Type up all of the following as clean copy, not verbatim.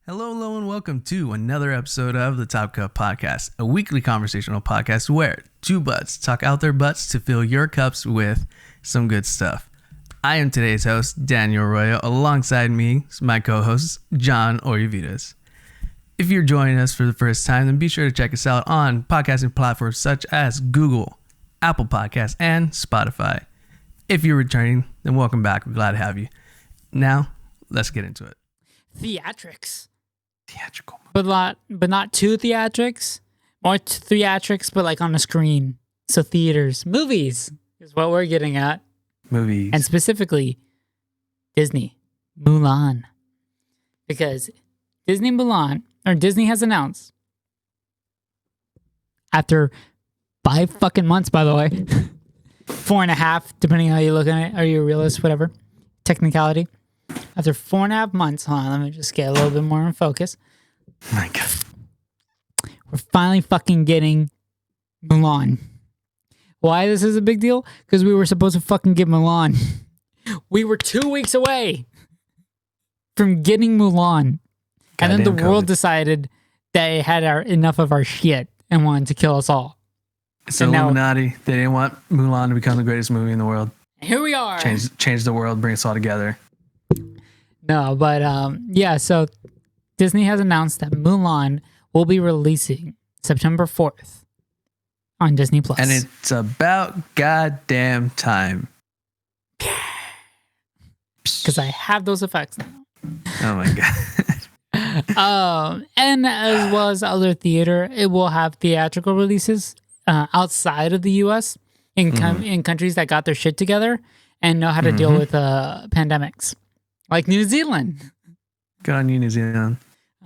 Hello, and welcome to another episode of the TopCup podcast, a weekly conversational podcast where two butts talk out their butts to fill your cups with some good stuff. I am today's host, Daniel Arroyo. Alongside me is my co-host, John Orivitas. If you're joining us for the first time, then be sure to check us out on podcasting platforms such as Google, Apple Podcasts, and Spotify. If you're returning, then welcome back. We're glad to have you. Now, let's get into it. Theatrics. Theatrical. But not two theatrics. More theatrics, but like on a screen. So theaters. Movies is what we're getting at. Movies. And specifically, Disney. Mulan. Because Disney has announced, after 5 fucking months, by the way, 4.5, depending on how you look at it, are you a realist, whatever, technicality. After 4.5 months, hold on, let me just get a little bit more in focus. Oh my God. We're finally fucking getting Mulan. Why this is a big deal? Because we were supposed to fucking get Mulan. We were 2 weeks away from getting Mulan. And then the world decided that it had enough of our shit and wanted to kill us all. It's Illuminati. They didn't want Mulan to become the greatest movie in the world. Here we are. Change the world, bring us all together. No, but yeah, so Disney has announced that Mulan will be releasing September 4th on Disney Plus. And it's about goddamn time. Because I have those effects now. Oh my God. And as well as other theater, it will have theatrical releases outside of the U.S. in countries that got their shit together and know how to deal with pandemics. Like New Zealand. Good on you, New Zealand.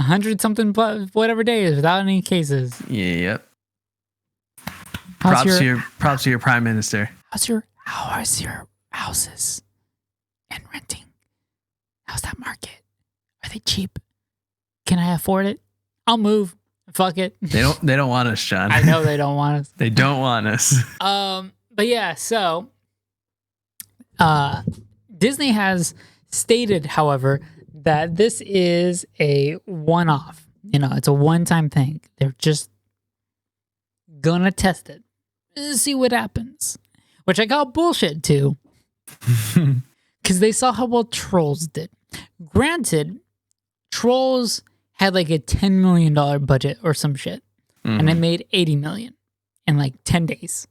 100-something whatever days without any cases. Yep. Props to your prime minister. How is your houses and renting? How's that market? Are they cheap? Can I afford it? I'll move. Fuck it. They don't want us, John. I know they don't want us. They don't want us. But yeah, so Disney has stated, however, that this is a one-off. You know, it's a one-time thing. They're just gonna test it, see what happens. Which I call bullshit too, because they saw how well Trolls did. Granted, Trolls had like a $10 million budget or some shit, and it made $80 million in like 10 days.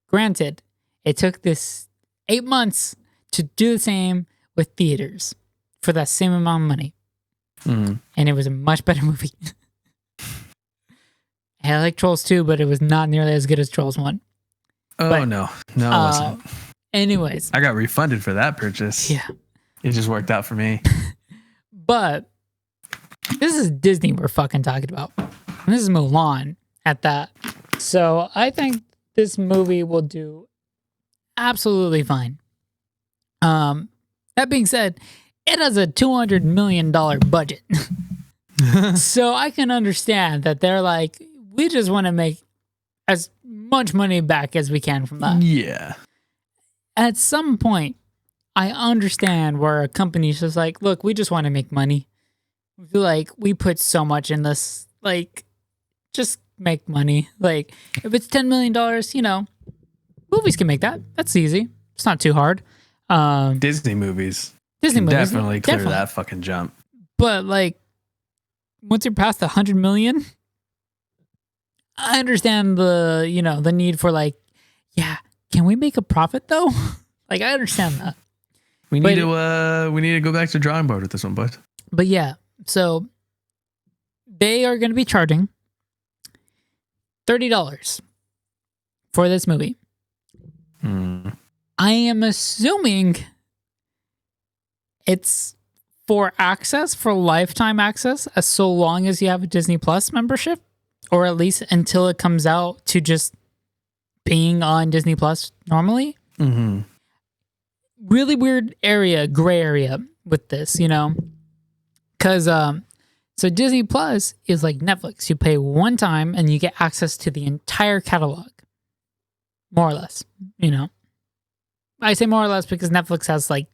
Granted, it took this 8 months to do the same with theaters for that same amount of money. And it was a much better movie. I like Trolls 2, but it was not nearly as good as Trolls 1. Oh, but, no, it wasn't. Anyways. I got refunded for that purchase. Yeah. It just worked out for me. But this is Disney we're fucking talking about. And this is Mulan at that. So I think this movie will do absolutely fine. That being said, it has a $200 million budget. So I can understand that they're like, we just want to make as much money back as we can from that. Yeah. At some point, I understand where a company's just like, look, we just want to make money. We feel like we put so much in this, like, just make money. Like, if it's $10 million, you know, movies can make that. That's easy. It's not too hard. Disney movies. Definitely clear that fucking jump. But like, once you're past the 100 million, I understand the need for like, yeah, can we make a profit though? Like, I understand that. We need to go back to the drawing board with this one, bud. But yeah, so they are going to be charging $30 for this movie. I am assuming it's for lifetime access, as so long as you have a Disney Plus membership, or at least until it comes out to just being on Disney Plus normally. Really weird gray area with this, you know? Because, so Disney Plus is like Netflix. You pay one time and you get access to the entire catalog. More or less, you know? I say more or less because Netflix has like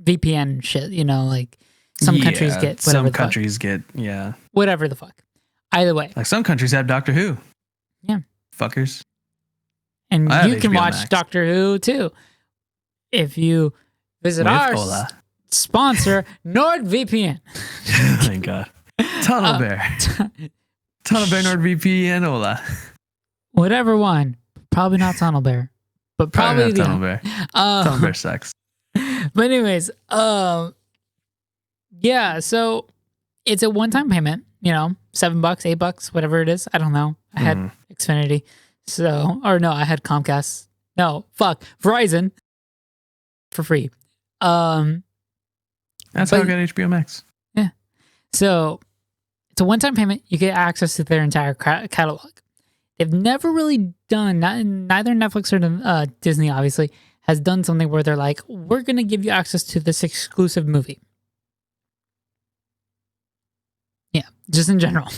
VPN shit, you know, like Some countries get whatever some the countries get whatever the fuck. Either way, like some countries have Doctor Who. Yeah. Fuckers. And I have you can HBO watch Max. Doctor Who too if you visit With our Ola. sponsor, NordVPN. Thank God. Tunnel Bear. Tunnel Bear, NordVPN, Ola. Whatever one. Probably not Tunnel Bear. But probably not Tunnel Bear. Tunnel Bear sucks. But anyways, yeah, so it's a one-time payment, $7, $8, whatever it is. I don't know. I had Xfinity. So, or no, I had Comcast. No, Verizon for free. That's how I got HBO Max. Yeah. So it's a one-time payment. You get access to their entire catalog. They've never really done, neither Netflix or Disney, obviously, has done something where they're like, we're going to give you access to this exclusive movie. Yeah, just in general.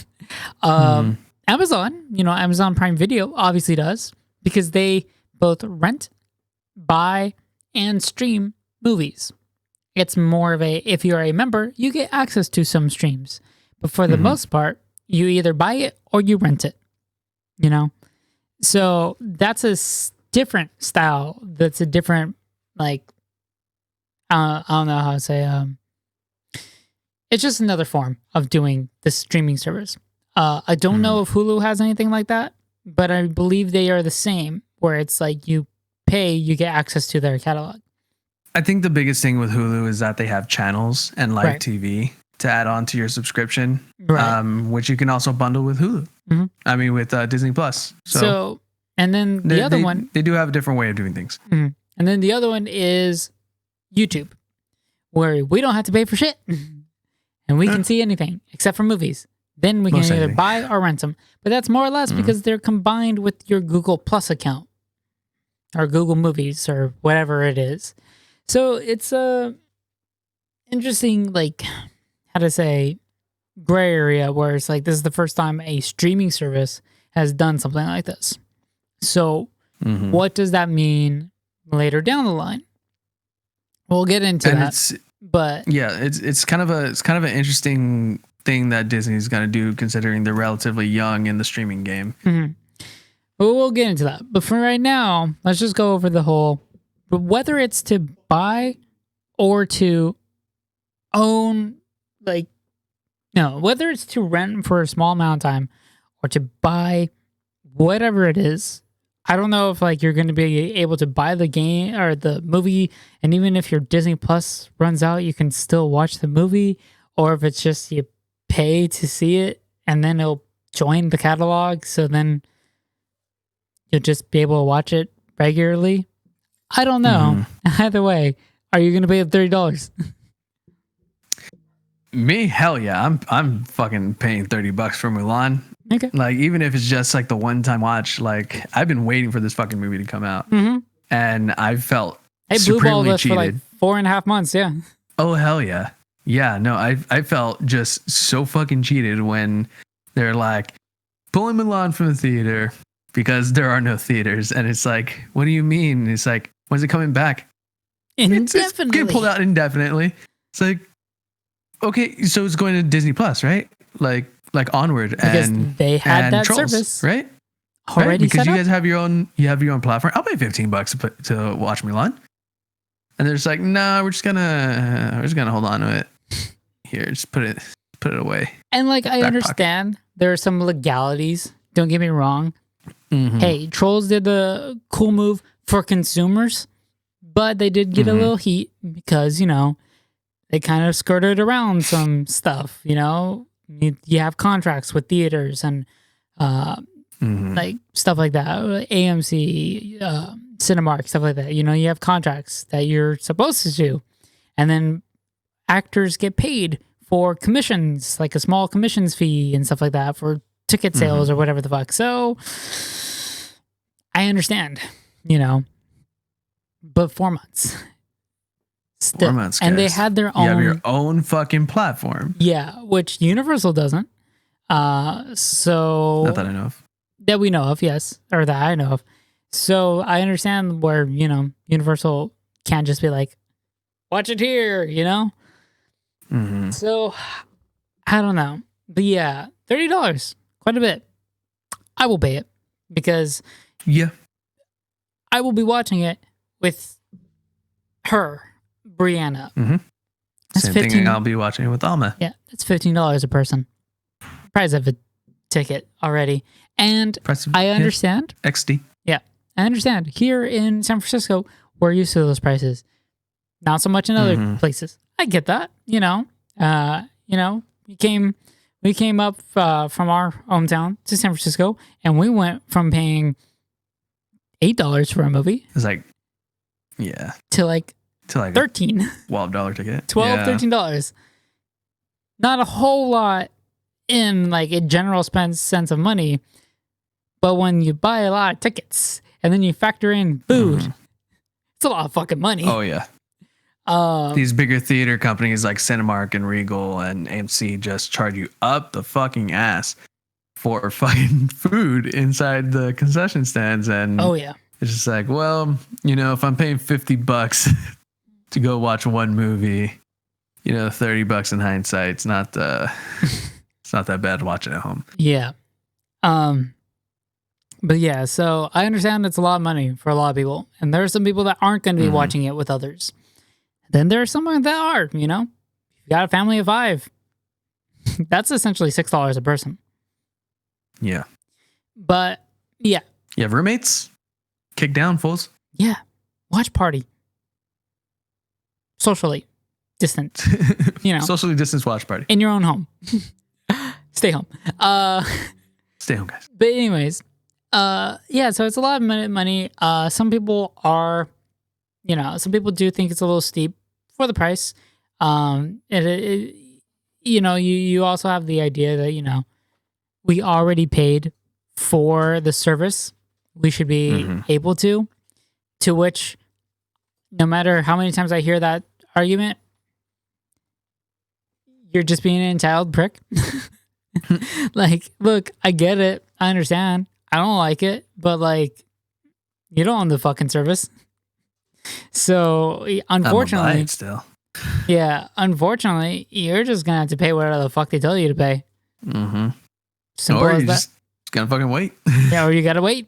Amazon, Amazon Prime Video obviously does, because they both rent, buy, and stream movies. It's more of a, if you're a member, you get access to some streams. But for the most part, you either buy it or you rent it. So that's a different style. That's a different, I don't know how to say, it's just another form of doing the streaming service. I don't know if Hulu has anything like that, but I believe they are the same, where it's like you pay, you get access to their catalog. I think the biggest thing with Hulu is that they have channels and live TV to add on to your subscription, which you can also bundle with Hulu. I mean, with Disney Plus. So, and then the other one, they do have a different way of doing things. And then the other one is YouTube, where we don't have to pay for shit, and we can see anything except for movies. Then we can either buy or rent them, but that's more or less because they're combined with your Google Plus account or Google Movies or whatever it is. So it's a interesting, how to say, gray area where it's like, this is the first time a streaming service has done something like this. So what does that mean later down the line? We'll get into that. But yeah, it's kind of an interesting thing that Disney's going to do, considering they're relatively young in the streaming game. Well, we'll get into that. But for right now, let's just go over the whole, whether it's to buy or to own, whether it's to rent for a small amount of time or to buy whatever it is. I don't know if you're going to be able to buy the game or the movie, and even if your Disney Plus runs out, you can still watch the movie, or if it's just you pay to see it and then it'll join the catalog, so then you'll just be able to watch it regularly. I don't know. Either way, are you going to pay $30? Me? Hell yeah. I'm fucking paying $30 for Mulan. Okay. Even if it's just the one-time watch, I've been waiting for this fucking movie to come out. And I felt supremely cheated. For 4.5 months, yeah. Oh, hell yeah. Yeah, no, I felt just so fucking cheated when they're pulling Mulan from the theater because there are no theaters. And it's what do you mean? It's when's it coming back? Indefinitely. It's getting pulled out indefinitely. It's okay, so it's going to Disney Plus, right? Onward, because and they had that Trolls, service right? Already because set you up? guys have your own platform. I'll pay $15 to watch Mulan. And they're just nah, we're just gonna hold on to it. Here, just put it away. And I understand there are some legalities. Don't get me wrong. Hey, Trolls did a cool move for consumers, but they did get a little heat because they kind of skirted around some stuff. You have contracts with theaters and stuff like that, AMC, Cinemark, stuff like that. You have contracts that you're supposed to do, and then actors get paid for commissions, a small commissions fee and stuff like that for ticket sales or whatever the fuck. So I understand, but 4 months. Still. 4 months, and guys. they had their own. You have your own fucking platform. Yeah, which Universal doesn't. So not that I know of. That we know of, yes, or that I know of. So I understand where Universal can't just be watch it here, Mm-hmm. So I don't know. But yeah, $30, quite a bit. I will pay it because Yeah. I will be watching it with her, Brianna. Mm-hmm. That's Same 15. thing. I'll be watching it with Alma. Yeah, that's $15 a person. Price of a ticket already. And I understand. XD. Yeah, I understand. Here in San Francisco, we're used to those prices. Not so much in other places. I get that. We came up from our hometown to San Francisco, and we went from paying $8 for a movie. It's like, yeah, to like $13, $12 ticket. $13. Not a whole lot in like a general sense of money, but when you buy a lot of tickets and then you factor in food, it's a lot of fucking money. Oh yeah. These bigger theater companies like Cinemark and Regal and AMC just charge you up the fucking ass for fucking food inside the concession stands, and oh yeah, it's just like, well, if I'm paying $50 to go watch one movie, $30 in hindsight, it's not it's not that bad watching at home. Yeah. But yeah, so I understand it's a lot of money for a lot of people, and there are some people that aren't going to be watching it with others. Then there are some that are, if you got a family of 5, that's essentially $6 a person. Yeah. But yeah. You have roommates? Kick down, fools. Yeah. Watch party. Socially distant. Socially distanced watch party. In your own home. Stay home. Stay home, guys. But anyways, yeah, so it's a lot of money. Some people are, some people do think it's a little steep for the price. You also have the idea that, we already paid for the service. We should be able to which, no matter how many times I hear that argument, you're just being an entitled prick. Like, look, I get it. I understand. I don't like it, but like, you don't own the fucking service. So unfortunately, I'm buy it still. Yeah, unfortunately, you're just gonna have to pay whatever the fuck they tell you to pay. Mm-hmm. Simple or as you that. just gotta fucking wait. Yeah, or you gotta wait.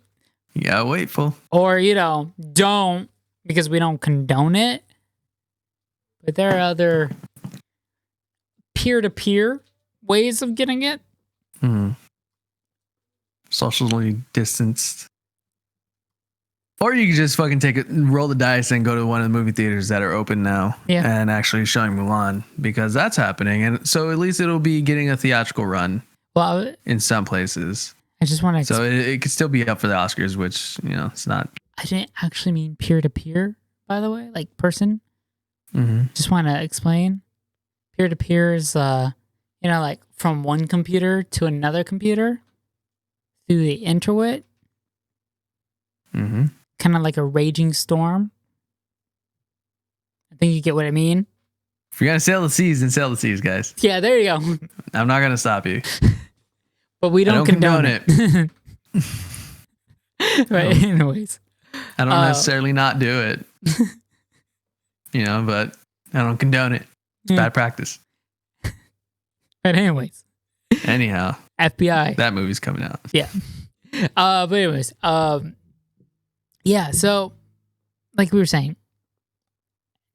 You gotta wait, fool. Or don't, because we don't condone it. But there are other peer-to-peer ways of getting it. Socially distanced. Or you can just fucking take it, roll the dice, and go to one of the movie theaters that are open now, and actually showing Mulan, because that's happening, and so at least it'll be getting a theatrical run. Well, in some places, I just want to. So it could still be up for the Oscars, which it's not. I didn't actually mean peer to peer, by the way, like person. Just want to explain. Peer to peer is, like from one computer to another computer through the interweb. Kind of like a raging storm. I think you get what I mean. If you're gonna sail the seas, then sail the seas, guys. Yeah, there you go. I'm not gonna stop you. But we don't condone it. Right. Anyways, I don't necessarily not do it. But I don't condone it. It's bad practice. But anyways. Anyhow. FBI. That movie's coming out. Yeah. But anyways, yeah, so like we were saying,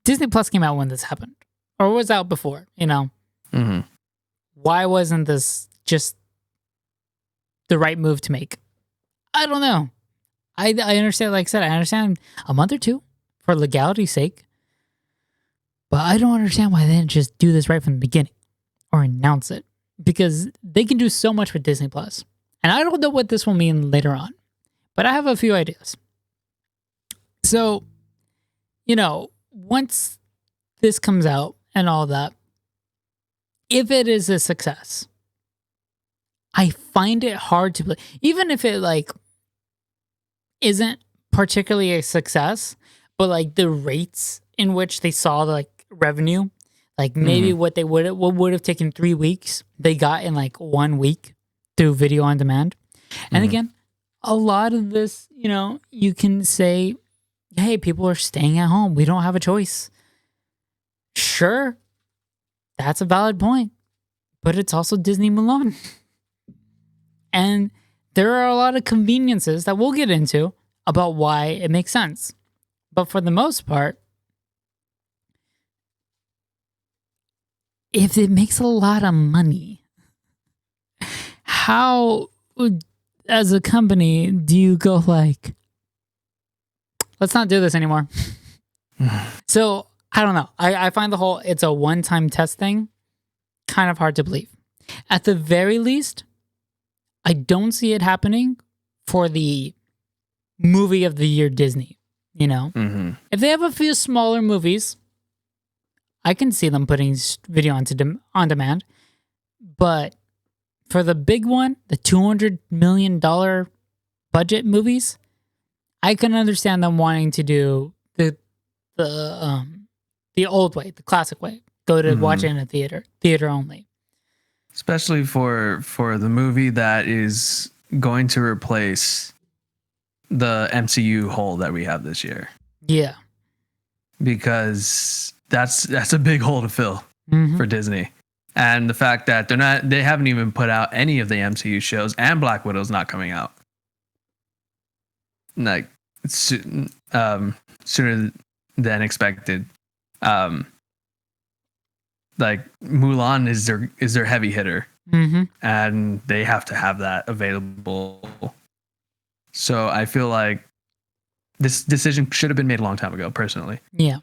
Disney Plus came out when this happened, or was out before, Why wasn't this just the right move to make? I don't know. I understand, like I said, I understand a month or two for legality's sake, but I don't understand why they didn't just do this right from the beginning or announce it, because they can do so much with Disney Plus. And I don't know what this will mean later on, but I have a few ideas. So, once this comes out and all that, if it is a success, I find it hard to believe, even if it like isn't particularly a success, but like the rates in which they saw the like revenue, like maybe what would have taken 3 weeks, they got in like 1 week through video on demand. And again, a lot of this, you can say, hey, people are staying at home. We don't have a choice. Sure. That's a valid point. But it's also Disney Mulan. And there are a lot of conveniences that we'll get into about why it makes sense. But for the most part, if it makes a lot of money, how, as a company, do you go like, let's not do this anymore? So, I don't know. I find the whole it's a one-time test thing kind of hard to believe. At the very least, I don't see it happening for the movie of the year Disney, you know? Mm-hmm. If they have a few smaller movies, I can see them putting video on demand. But for the big one, the $200 million budget movies, I can understand them wanting to do the old way, the classic way. Go to watch it in a theater only. Especially for the movie that is going to replace the MCU hole that we have this year. Yeah. Because that's a big hole to fill for Disney. And the fact that they haven't even put out any of the MCU shows, and Black Widow's not coming out. Like sooner than expected. Like Mulan is their heavy hitter, and they have to have that available. So I feel like this decision should have been made a long time ago, personally. Yeah.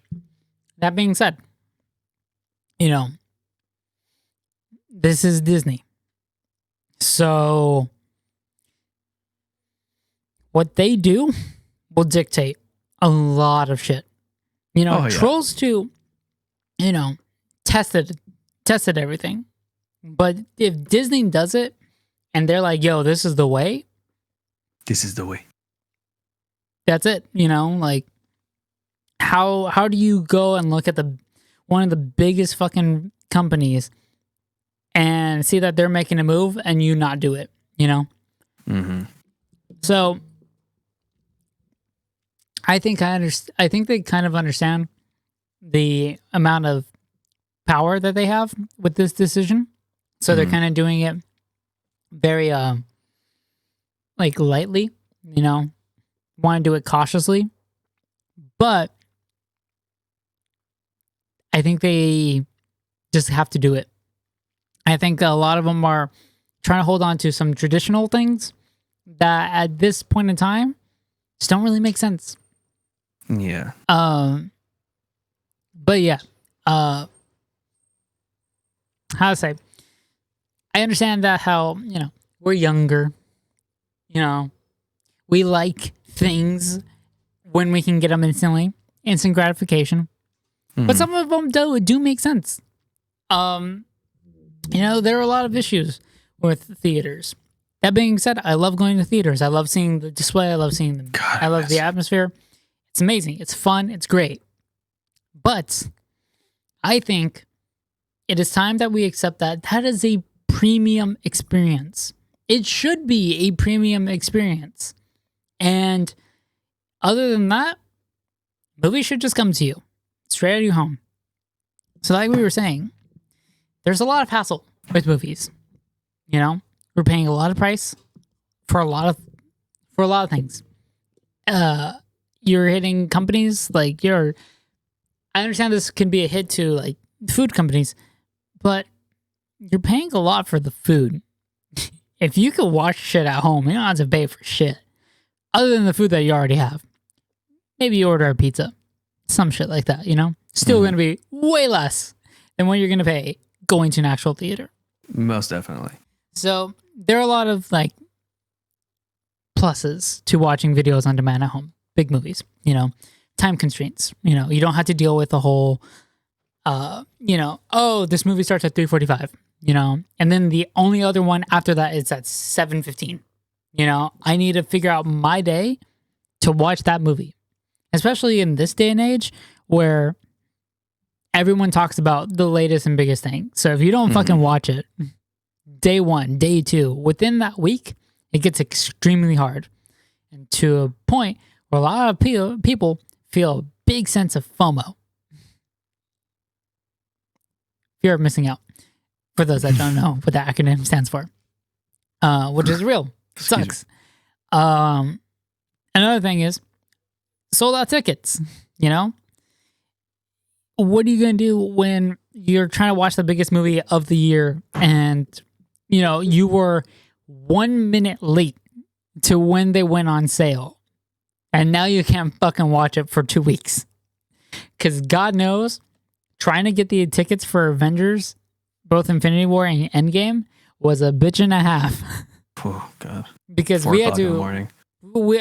That being said, this is Disney. So what they do will dictate a lot of shit. Trolls 2, tested everything. But if Disney does it and they're like, yo, this is the way. This is the way. That's it. Like how do you go and look at one of the biggest fucking companies and see that they're making a move and you not do it, So I think they kind of understand the amount of power that they have with this decision. So they're kind of doing it very lightly, want to do it cautiously. But I think they just have to do it. I think a lot of them are trying to hold on to some traditional things that at this point in time just don't really make sense. Yeah. But yeah. How to say? I understand that how, we're younger. We like things when we can get them instantly. Instant gratification. But some of them do make sense. There are a lot of issues with theaters. That being said, I love going to theaters. I love seeing the display. I love seeing them. I love the atmosphere. It's amazing. It's fun. It's great. But I think it is time that we accept that is a premium experience. It should be a premium experience. And other than that, movies should just come to you. Straight out of your home. So like we were saying, there's a lot of hassle with movies. We're paying a lot of price for a lot of things. You're hitting companies I understand this can be a hit to like food companies, but you're paying a lot for the food. If you could watch shit at home, you don't have to pay for shit. Other than the food that you already have. Maybe you order a pizza. Some shit like that, Still going to be way less than what you're going to pay going to an actual theater. Most definitely. So there are a lot of pluses to watching videos on demand at home. Big movies, time constraints. You don't have to deal with the whole, this movie starts at 3:45, and then the only other one after that is at 7:15. I need to figure out my day to watch that movie. Especially in this day and age where everyone talks about the latest and biggest thing. So if you don't fucking watch it, day 1, day 2, within that week, it gets extremely hard. And to a point where a lot of people feel a big sense of FOMO. fear of missing out. For those that don't know what the acronym stands for, which is real. It sucks. Another thing is sold out tickets. You know, what are you gonna do when you're trying to watch the biggest movie of the year, and you know you were 1 minute late to when they went on sale, and now you can't fucking watch it for 2 weeks? Because God knows, trying to get the tickets for Avengers, both Infinity War and Endgame, was a bitch and a half. Oh God! Because we had to. In the morning.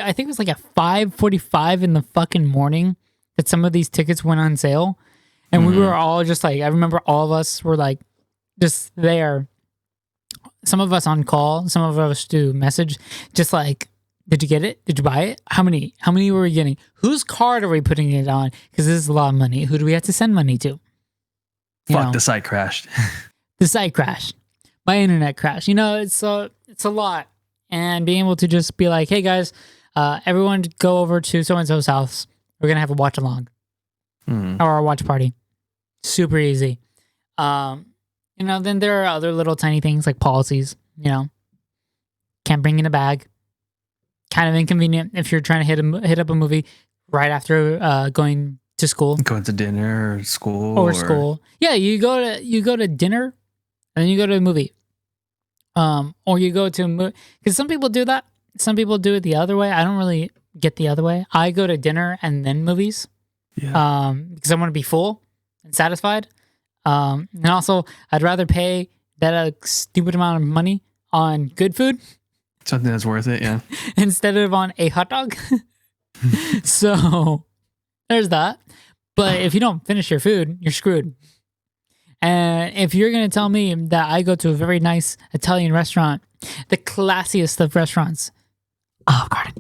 I think it was like at 5:45 in the fucking morning that some of these tickets went on sale, and we were all just like, I remember all of us were like, just there. Some of us on call, some of us do message, just like, did you get it? Did you buy it? How many? How many were we getting? Whose card are we putting it on? Because this is a lot of money. Who do we have to send money to? The site crashed. The site crashed. My internet crashed. You know, it's a lot. And being able to just be like, hey guys, everyone go over to so-and-so's house. We're going to have a watch along or a watch party. Super easy. You know, then there are other little tiny things like policies, you know, can't bring in a bag. Kind of inconvenient if you're trying to hit up a movie right after going to school. Going to dinner or school. Or school. Yeah, you go to dinner and then you go to a movie. Or you go to a movie. Because some people do that. Some people do it the other way. I don't really get the other way. I go to dinner and then movies. Yeah. Because I want to be full and satisfied. And also, I'd rather pay that stupid amount of money on good food. Something that's worth it, yeah. Instead of on a hot dog. So, there's that. But if you don't finish your food, you're screwed. And if you're going to tell me that I go to a very nice Italian restaurant, the classiest of restaurants, Olive Garden,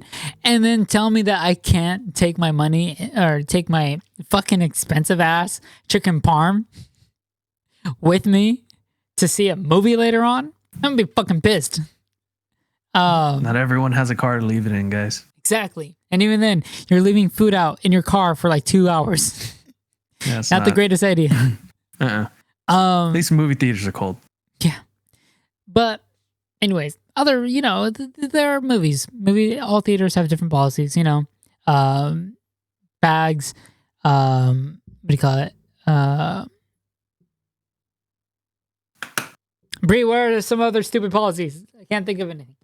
and then tell me that I can't take my money or take my fucking expensive ass chicken parm with me to see a movie later on, I'm going to be fucking pissed. Not everyone has a car to leave it in, guys. Exactly. And even then, you're leaving food out in your car for like 2 hours. Yeah, not the greatest idea. At least movie theaters are cold. Yeah. But anyways, other, you know, there are movies. All theaters have different policies, you know. Bags, what do you call it? Bree, what are some other stupid policies? I can't think of anything.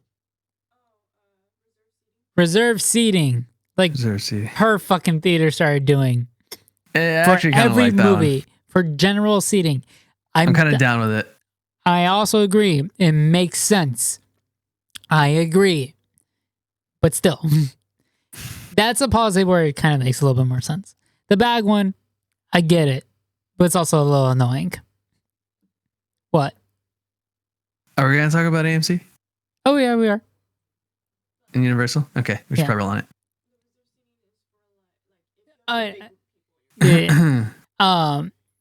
Reserve seating. Like reserve seating. Her fucking theater started doing. I actually kind of like that movie. For general seating. I'm kind of down with it. I also agree. It makes sense. I agree. But still, that's a policy where it kind of makes a little bit more sense. The bag one, I get it. But it's also a little annoying. What? Are we going to talk about AMC? Oh, yeah, we are. And Universal? Okay, we should probably roll on it. But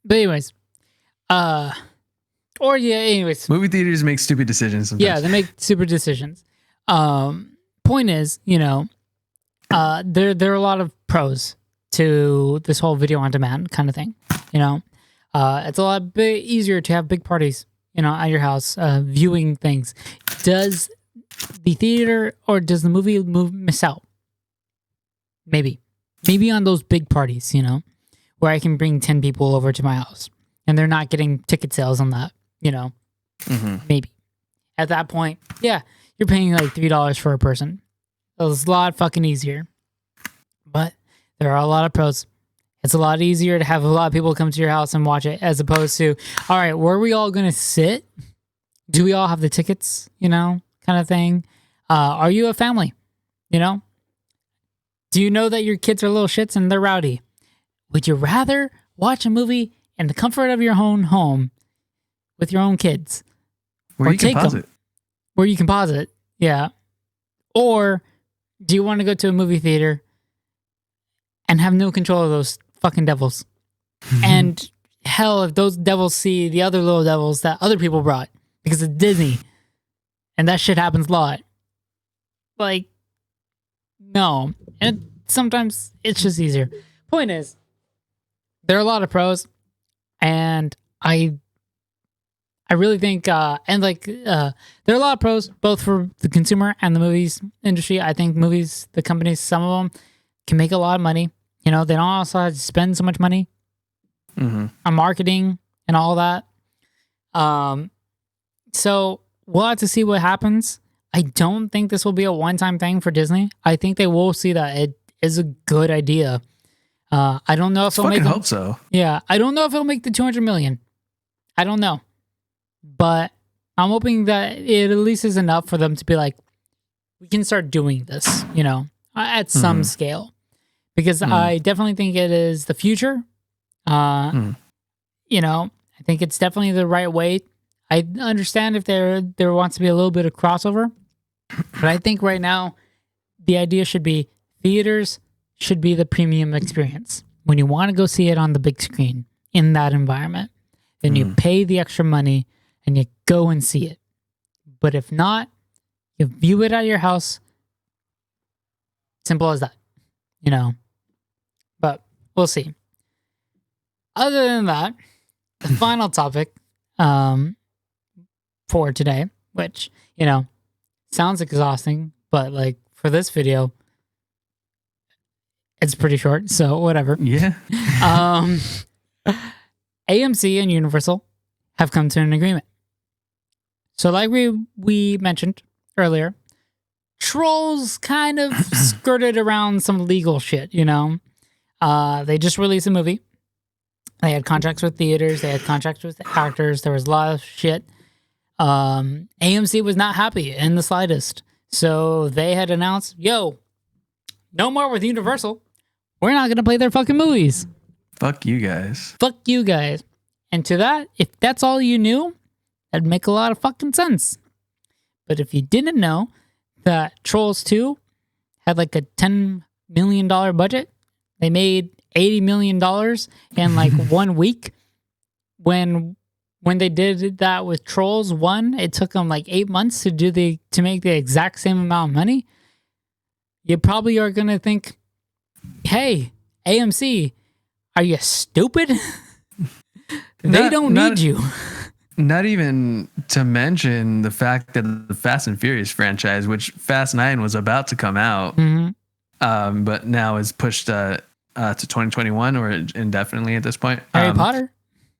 anyways, anyways. Movie theaters make stupid decisions sometimes. Yeah, they make stupid decisions. Point is, you know, there are a lot of pros to this whole video on demand kind of thing. You know, it's a lot easier to have big parties, you know, at your house, viewing things. Does the theater or does the movie miss out? Maybe on those big parties, you know, where I can bring 10 people over to my house and they're not getting ticket sales on that, you know. Maybe at that point, yeah, you're paying like $3 for a person. It's a lot fucking easier. But there are a lot of pros. It's a lot easier to have a lot of people come to your house and watch it as opposed to, all right, where are we all going to sit? Do we all have the tickets, you know, kind of thing? Are you a family, you know? Do you know that your kids are little shits and they're rowdy? Would you rather watch a movie in the comfort of your own home with your own kids? Where you can pause it. Where you can pause it, yeah. Or do you want to go to a movie theater and have no control of those fucking devils? And hell, if those devils see the other little devils that other people brought because it's Disney and that shit happens a lot. Like, no. And sometimes it's just easier. Point is, there are a lot of pros, and I I really think, there are a lot of pros, both for the consumer and the movies industry. I think movies, the companies, some of them can make a lot of money. They don't also have to spend so much money on marketing and all that. So we'll have to see what happens. I don't think this will be a one-time thing for Disney. I think they will see that it is a good idea. I don't know if it'll make. I hope so. Yeah, I don't know if it'll make the 200 million. I don't know, but I'm hoping that it at least is enough for them to be like, we can start doing this, at some scale, because I definitely think it is the future. I think it's definitely the right way. I understand if there wants to be a little bit of crossover, but I think right now the idea should be theaters should be the premium experience. When you want to go see it on the big screen in that environment, then you pay the extra money and you go and see it. But if not, you view it at your house. Simple as that, But we'll see. Other than that, the final topic for today, which, sounds exhausting, but like for this video, it's pretty short, so whatever. Yeah. AMC and Universal have come to an agreement. So like we mentioned earlier, Trolls kind of skirted around some legal shit, They just released a movie. They had contracts with theaters. They had contracts with actors. There was a lot of shit. AMC was not happy in the slightest. So they had announced, no more with Universal. We're not going to play their fucking movies. Fuck you guys. Fuck you guys. And to that, if that's all you knew, that'd make a lot of fucking sense. But if you didn't know that Trolls 2 had like a $10 million budget, they made $80 million in like 1 week. When they did that with Trolls 1, it took them like 8 months to make the exact same amount of money. You probably are going to think, hey, AMC, are you stupid? They don't need you. Not even to mention the fact that the Fast and Furious franchise, which Fast 9 was about to come out, but now is pushed to 2021 or indefinitely at this point. Harry Potter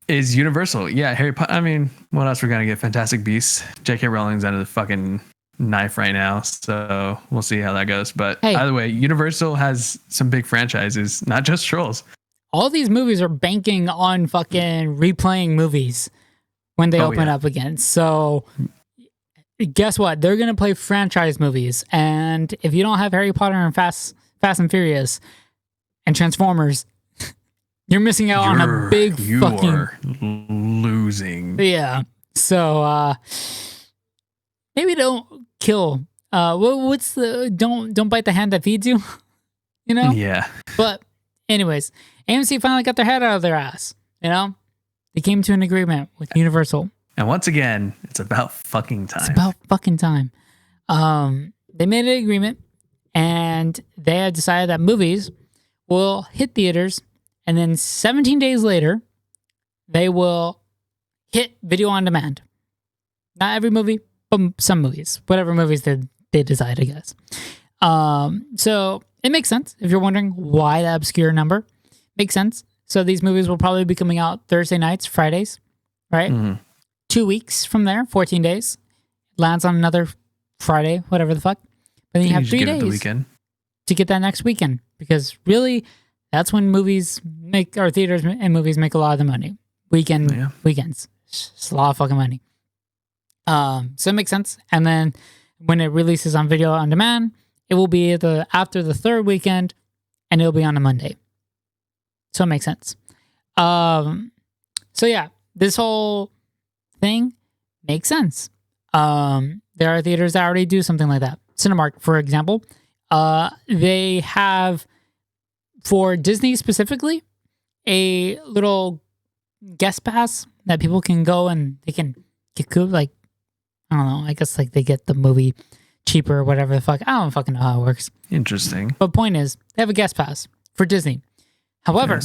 is Universal. Yeah, Harry Potter. I mean, what else we're gonna get? Fantastic Beasts. J.K. Rowling's under the fucking knife right now, so we'll see how that goes. But either way, Universal has some big franchises, not just Trolls. All these movies are banking on fucking replaying movies when they open up again. So guess what? They're going to play franchise movies. And if you don't have Harry Potter and Fast and Furious and Transformers, you're missing out on a big fucking... You are losing. Yeah. So maybe don't kill. What's the... Don't bite the hand that feeds you? Yeah. But anyways, AMC finally got their head out of their ass. They came to an agreement with Universal. And once again, it's about fucking time. It's about fucking time. They made an agreement, and they had decided that movies will hit theaters, and then 17 days later, they will hit video on demand. Not every movie, but some movies. Whatever movies they decide, I guess. So it makes sense if you're wondering why that obscure number. Makes sense. So these movies will probably be coming out Thursday nights, Fridays, right? 2 weeks from there, 14 days. Lands on another Friday, whatever the fuck. But then you have 3 days to get that next weekend. Because really, that's when theaters and movies make a lot of the money. Weekends. It's a lot of fucking money. So it makes sense. And then when it releases on video on demand, it will be after the third weekend, and it'll be on a Monday. So it makes sense. So yeah, this whole thing makes sense. There are theaters that already do something like that. Cinemark, for example, they have, for Disney specifically, a little guest pass that people can go and they can get good, like, I don't know, I guess like they get the movie cheaper or whatever the fuck. I don't fucking know how it works. Interesting. But point is, they have a guest pass for Disney. However,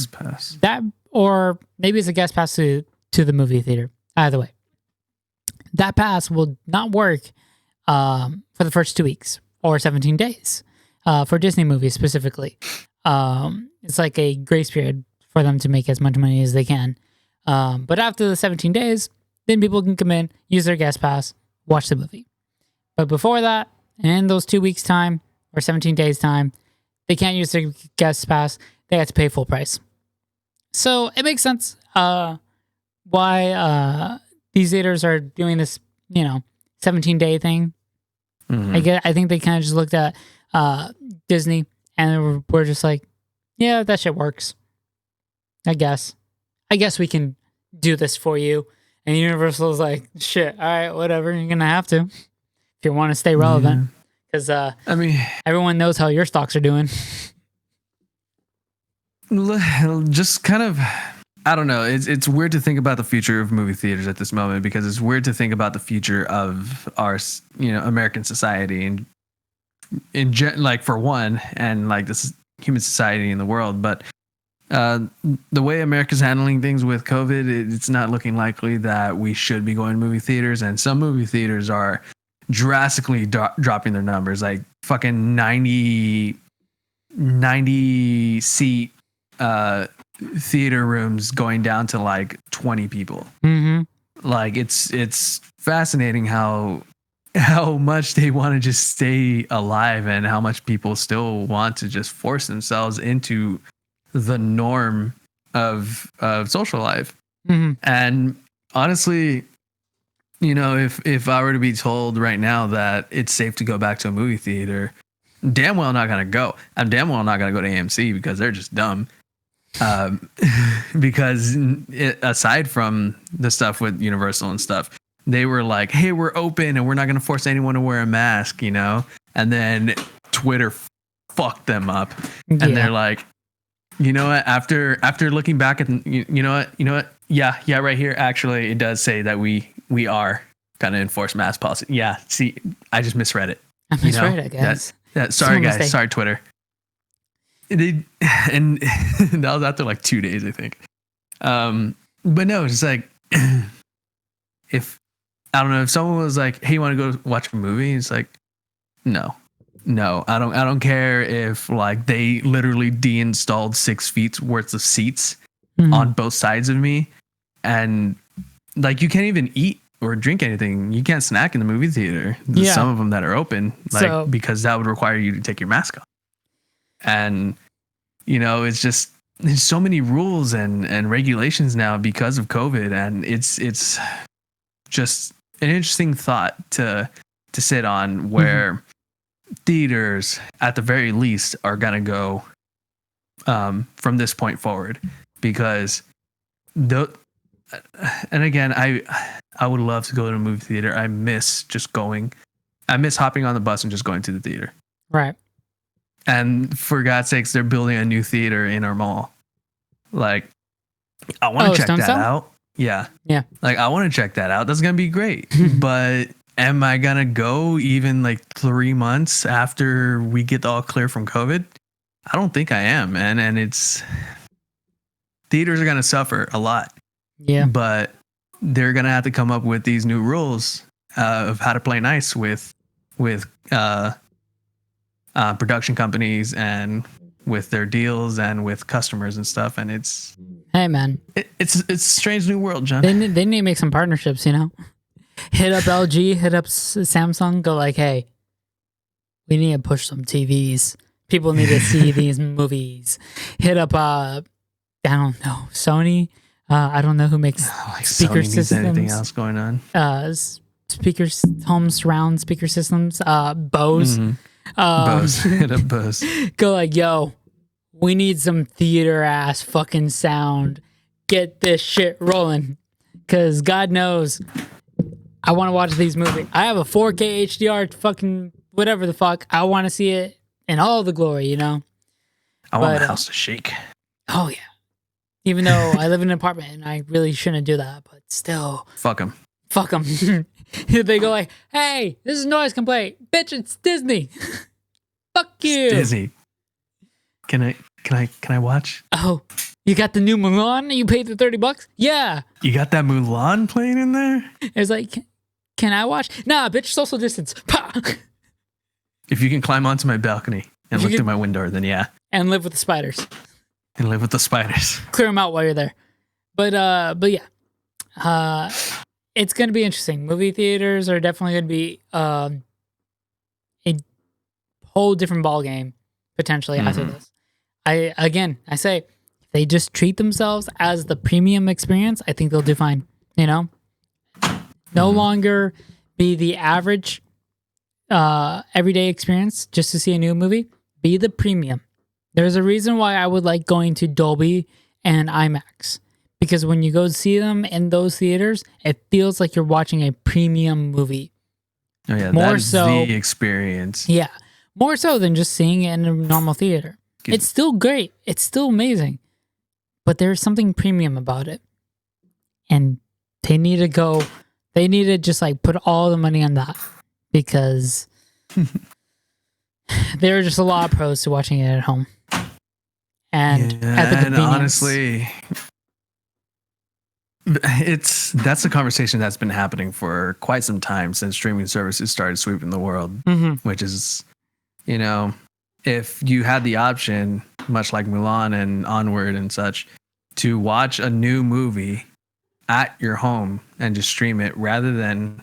that, or maybe it's a guest pass to the movie theater. Either way, that pass will not work for the first 2 weeks or 17 days for Disney movies specifically. It's like a grace period for them to make as much money as they can. But after the 17 days, then people can come in, use their guest pass, watch the movie. But before that, in those 2 weeks' time or 17 days' time, they can't use their guest pass. They have to pay full price. So it makes sense why these theaters are doing this, 17-day thing. I think they kind of just looked at Disney and we're just like, yeah, that shit works. I guess we can do this for you. And Universal's like, shit, all right, whatever. You're going to have to if you want to stay relevant. Because, everyone knows how your stocks are doing. Just kind of, I don't know. It's weird to think about the future of movie theaters at this moment, because it's weird to think about the future of our, American society and for one, and like this human society in the world. But the way America's handling things with COVID, it's not looking likely that we should be going to movie theaters. And some movie theaters are drastically dropping their numbers, like fucking 90 seat theater rooms going down to like 20 people. Like it's fascinating how much they want to just stay alive and how much people still want to just force themselves into the norm of social life. And honestly, if I were to be told right now that it's safe to go back to a movie theater, damn well not gonna go. I'm damn well not gonna go to AMC because they're just dumb. Because aside from the stuff with Universal and stuff, they were like, hey, we're open and we're not gonna force anyone to wear a mask, and then Twitter fucked them up. And they're like, you know what, after looking back at you know what, yeah, right here, actually it does say that we are gonna enforce mask policy. Yeah, see, I just misread it. I misread it, guys. Sorry guys, sorry Twitter. And that was after like 2 days, I think. But no, it's like, if someone was like, hey, you want to go watch a movie? It's like, no, I don't care if like they literally deinstalled 6 feet worth of seats on both sides of me, and like you can't even eat or drink anything. You can't snack in the movie theater. There's some of them that are open, because that would require you to take your mask off. And it's just, there's so many rules and regulations now because of COVID, and it's just an interesting thought to sit on, where theaters at the very least are gonna go from this point forward, because and again, I would love to go to a movie theater. I miss hopping on the bus and just going to the theater. Right. And for God's sakes, they're building a new theater in our mall. Like, I want to check that out. Yeah. Like, I want to check that out. That's going to be great. But am I going to go even like 3 months after we get all clear from COVID? I don't think I am, man. And theaters are going to suffer a lot. Yeah. But they're going to have to come up with these new rules of how to play nice with production companies and with their deals and with customers and stuff. And it's, hey man, it's a strange new world, John. They need to make some partnerships, hit up LG, hit up Samsung, go like, hey, we need to push some TVs. People need to see these movies. Hit up, I don't know, Sony. I don't know who makes speaker Sony systems. Anything else going on? Speakers, home surround speaker systems. Bose. Bose. Hit up Bose. Go like, yo, we need some theater ass fucking sound. Get this shit rolling. Cause God knows I want to watch these movies. I have a 4K HDR fucking whatever the fuck. I want to see it in all the glory, I want the house to shake. Oh yeah. Even though I live in an apartment and I really shouldn't do that, but still. Fuck them. They go like, hey, this is noise complaint. Bitch, it's Disney. Fuck you. It's Disney. Can I watch? Oh, you got the new Mulan? You paid the $30? Yeah. You got that Mulan playing in there? It's like, Can I watch? Nah, bitch, social distance. Pah! If you can climb onto my balcony and look through my window, then yeah. And live with the spiders. And live with the spiders. Clear them out while you're there. But yeah. It's going to be interesting. Movie theaters are definitely going to be a whole different ball game potentially after this. I say, if they just treat themselves as the premium experience, I think they'll do fine. You know, no longer be the average everyday experience just to see a new movie. Be the premium. There's a reason why I would like going to Dolby and IMAX, because when you go see them in those theaters, it feels like you're watching a premium movie. Oh yeah, more that's the experience. Yeah, more so than just seeing it in a normal theater. It's still great. It's still amazing, but there's something premium about it, and they need to go. They need to just like put all the money on that, because there are just a lot of pros to watching it at home. And at the convenience. Honestly, that's a conversation that's been happening for quite some time since streaming services started sweeping the world, which is, you know, if you had the option, much like Mulan and Onward and such, to watch a new movie at your home and just stream it rather than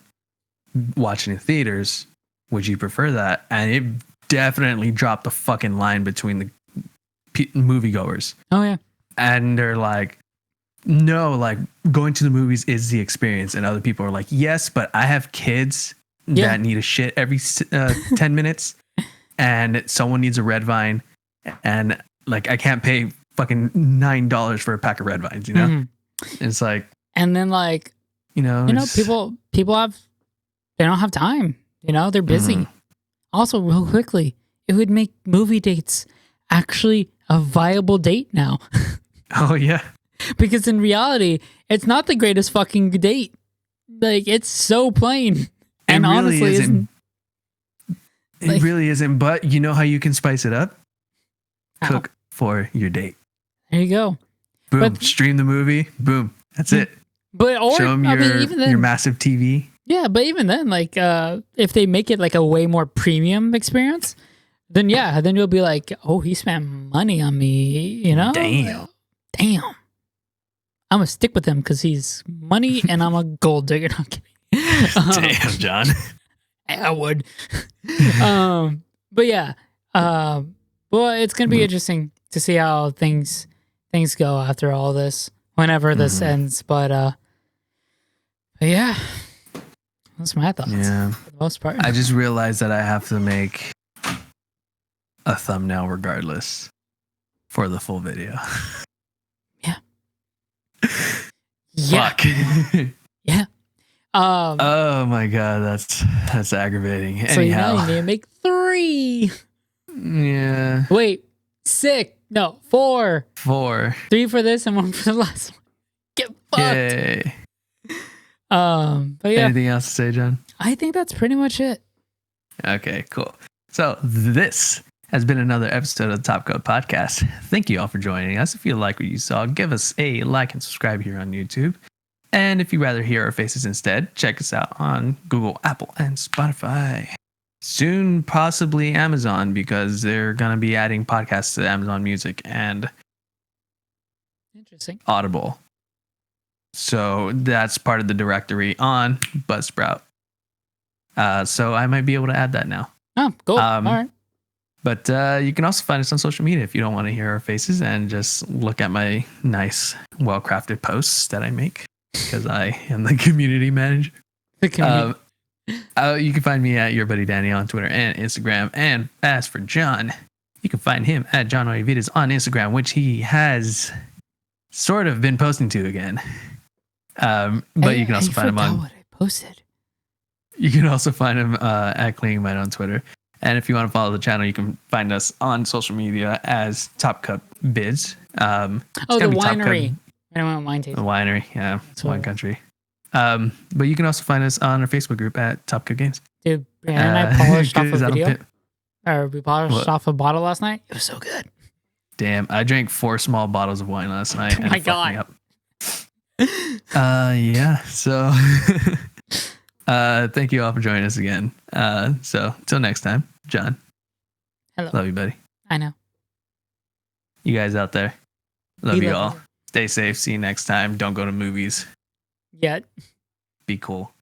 watching in theaters, would you prefer that? And it definitely dropped the fucking line between the moviegoers. Oh yeah. And they're like, no, like going to the movies is the experience. And other people are like, yes, but I have kids that need a shit every 10 minutes, and someone needs a red vine, and like I can't pay fucking $9 for a pack of red vines, you know? It's like, and then like, you know, people they don't have time, you know, they're busy. Also, real quickly, it would make movie dates actually a viable date now. Oh yeah. Because in reality, it's not the greatest fucking date. Like, it's so plain. And really honestly, isn't. It really isn't. But you know how you can spice it up? Cook for your date. There you go. Boom. Stream the movie. Boom. That's it. But or show them your massive TV. Yeah, but even then, like, if they make it like a way more premium experience, then then you'll be like, oh, he spent money on me, you know? Damn. I'm gonna stick with him because he's money and I'm a gold digger. Not kidding. Damn, John. I would. But yeah. Well, it's gonna be interesting to see how things go after all this, whenever this ends. But yeah. That's my thoughts. Yeah. For the most part. I just realized that I have to make a thumbnail regardless for the full video. Yeah. Fuck. Yeah. Oh my god, that's aggravating. So anyhow, you need to make 3. Yeah. Wait, 6. No, 4. 4. 3 for this and 1 for the last one. Get fucked. Yay. But yeah. Anything else to say, John? I think that's pretty much it. Okay, cool. So this has been another episode of the TopCup Podcast. Thank you all for joining us. If you like what you saw, give us a like and subscribe here on YouTube. And if you'd rather hear our faces instead, check us out on Google, Apple, and Spotify. Soon, possibly Amazon, because they're going to be adding podcasts to Amazon Music and Audible. So that's part of the directory on Buzzsprout. So I might be able to add that now. Oh, cool. All right. But you can also find us on social media if you don't want to hear our faces and just look at my nice, well-crafted posts that I make, because I am the community manager. You can find me at Your Buddy Danny on Twitter and Instagram. And as for John, you can find him at John Oyavides on Instagram, which he has sort of been posting to again. But you can also find him on what I posted. You can also find him at Clinging Mine on Twitter. And if you want to follow the channel, you can find us on social media as TopCup Bids. The winery. I don't want wine tasting. The winery, yeah. It's Wine Country. But you can also find us on our Facebook group at TopCup Games. Dude, Brianna and I polished off a video. Or we polished off a bottle last night. It was so good. Damn, I drank 4 small bottles of wine last night. Oh my God. Yeah, so Thank you all for joining us again. So till next time, John. Hello. Love you, buddy. I know. You guys out there. Love We you love all. you. Stay safe. See you next time. Don't go to movies. Yet. Be cool.